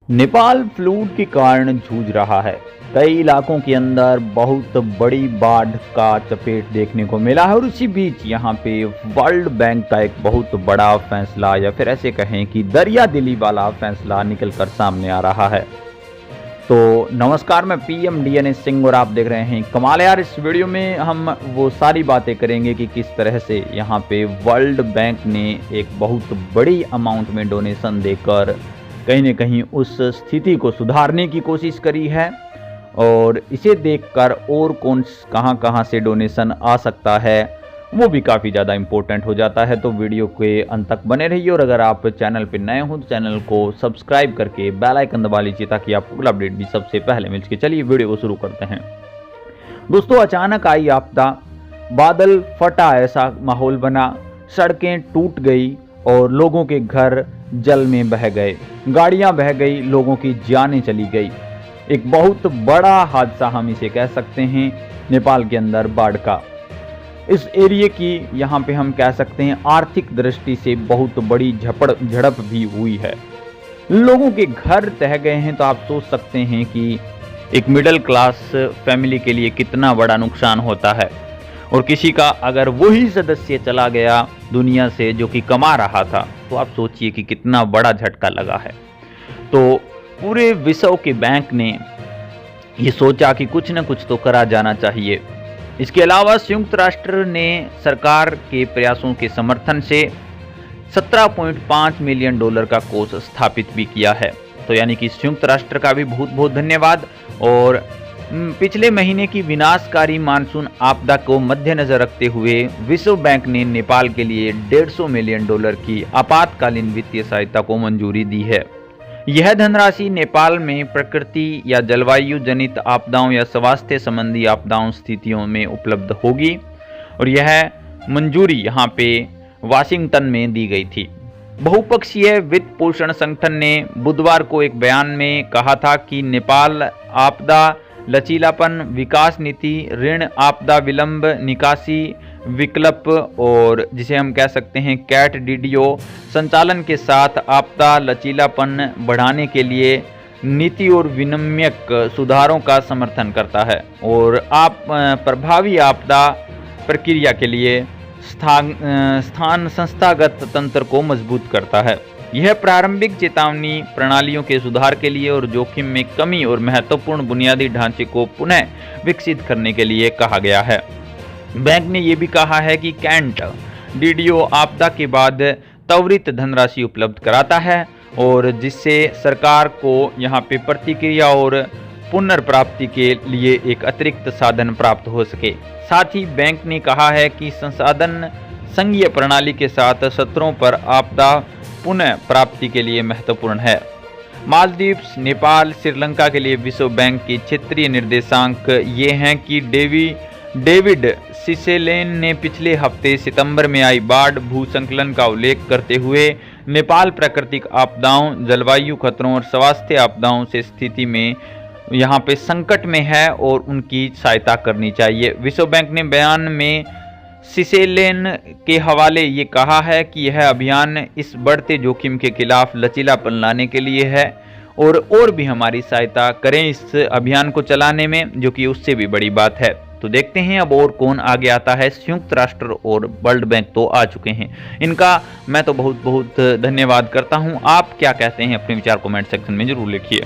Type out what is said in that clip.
Nepal fluid के कारण जूझ रहा है। कई इलाकों के अंदर बहुत बड़ी बाढ़ का चपेट देखने को मिला है और उसी बीच यहाँ पे वर्ल्ड बैंक का एक बहुत बड़ा फैसला या फिर ऐसे कहें कि दरिया दिली वाला फैसला निकलकर सामने आ रहा है। तो नमस्कार, मैं पीएम डीएनए सिंह और आप देख रहे हैं कमाल यार। इस वीडियो में हम वो सारी बातें करेंगे कि किस तरह से यहाँ पे वर्ल्ड बैंक ने एक बहुत बड़ी अमाउंट में डोनेशन देकर कहीं न कहीं उस स्थिति को सुधारने की कोशिश करी है और इसे देखकर और कौन कहां से डोनेशन आ सकता है वो भी काफ़ी ज़्यादा इम्पोर्टेंट हो जाता है। तो वीडियो के अंत तक बने रहिए और अगर आप चैनल पर नए हो तो चैनल को सब्सक्राइब करके बेल आइकन दबा लीजिए ताकि आपको अगला अपडेट भी सबसे पहले मिल सके। चलिए वीडियो को शुरू करते हैं। दोस्तों, अचानक आई आपदा, बादल फटा, ऐसा माहौल बना, सड़कें टूट गई और लोगों के घर जल में बह गए, गाड़ियां बह गई, लोगों की जानें चली गई। एक बहुत बड़ा हादसा हम इसे कह सकते हैं नेपाल के अंदर बाढ़ का। इस एरिया की यहाँ पे हम कह सकते हैं आर्थिक दृष्टि से बहुत बड़ी झड़प भी हुई है। लोगों के घर तह गए हैं तो आप सोच सकते हैं कि एक मिडिल क्लास फैमिली के लिए कितना बड़ा नुकसान होता है। और किसी का अगर वही सदस्य चला गया दुनिया से जो कि कमा रहा था तो आप सोचिए कि कितना बड़ा झटका लगा है। तो पूरे विश्व के बैंक ने ये सोचा कि कुछ न कुछ तो करा जाना चाहिए। इसके अलावा संयुक्त राष्ट्र ने सरकार के प्रयासों के समर्थन से 17.5 मिलियन डॉलर का कोष स्थापित भी किया है। तो यानी कि संयुक्त राष्ट्र का भी बहुत बहुत धन्यवाद। और पिछले महीने की विनाशकारी मानसून आपदा को मद्देनजर रखते हुए विश्व बैंक ने नेपाल के लिए 150 मिलियन डॉलर की आपातकालीन वित्तीय सहायता को मंजूरी दी है। यह धनराशि नेपाल में प्रकृति या जलवायु जनित आपदाओं या स्वास्थ्य संबंधी आपदाओं स्थितियों में उपलब्ध होगी और यह मंजूरी यहाँ पे वाशिंगटन में दी गई थी। बहुपक्षीय वित्त पोषण संगठन ने बुधवार को एक बयान में कहा था कि नेपाल आपदा लचीलापन विकास नीति, ऋण आपदा विलंब निकासी विकल्प और जिसे हम कह सकते हैं कैट डीडीओ संचालन के साथ आपदा लचीलापन बढ़ाने के लिए नीति और विनिमयक सुधारों का समर्थन करता है और प्रभावी आपदा प्रक्रिया के लिए स्थान संस्थागत तंत्र को मजबूत करता है। यह प्रारंभिक चेतावनी प्रणालियों के सुधार के लिए और जोखिम में कमी और महत्वपूर्ण बुनियादी ढांचे को पुनः विकसित करने के लिए कहा गया है। बैंक ने यह भी कहा है कि कैंट डीडीओ आपदा के बाद त्वरित धनराशि उपलब्ध कराता है और जिससे सरकार को यहाँ पे प्रतिक्रिया और पुनर्प्राप्ति के लिए एक अतिरिक्त साधन प्राप्त हो सके। साथ ही बैंक ने कहा है कि संसाधन संघीय प्रणाली के साथ सत्रों पर आपदा पुनः प्राप्ति के लिए महत्वपूर्ण है। मालदीव्स, नेपाल, श्रीलंका के लिए विश्व बैंक के क्षेत्रीय निर्देशांक ये हैं कि डेविड सिसेलेन ने पिछले हफ्ते सितंबर में आई बाढ़ भूस्खलन का उल्लेख करते हुए नेपाल प्राकृतिक आपदाओं, जलवायु खतरों और स्वास्थ्य आपदाओं से स्थिति में यहाँ पे संकट में है और उनकी सहायता करनी चाहिए। विश्व बैंक ने बयान में सिसेलेन के हवाले ये कहा है कि यह अभियान इस बढ़ते जोखिम के खिलाफ लचीलापन लाने के लिए है और भी हमारी सहायता करें इस अभियान को चलाने में, जो कि उससे भी बड़ी बात है। तो देखते हैं अब और कौन आगे आता है। संयुक्त राष्ट्र और वर्ल्ड बैंक तो आ चुके हैं, इनका मैं तो बहुत बहुत धन्यवाद करता हूं। आप क्या कहते हैं अपने विचार कमेंट सेक्शन में जरूर लिखिए।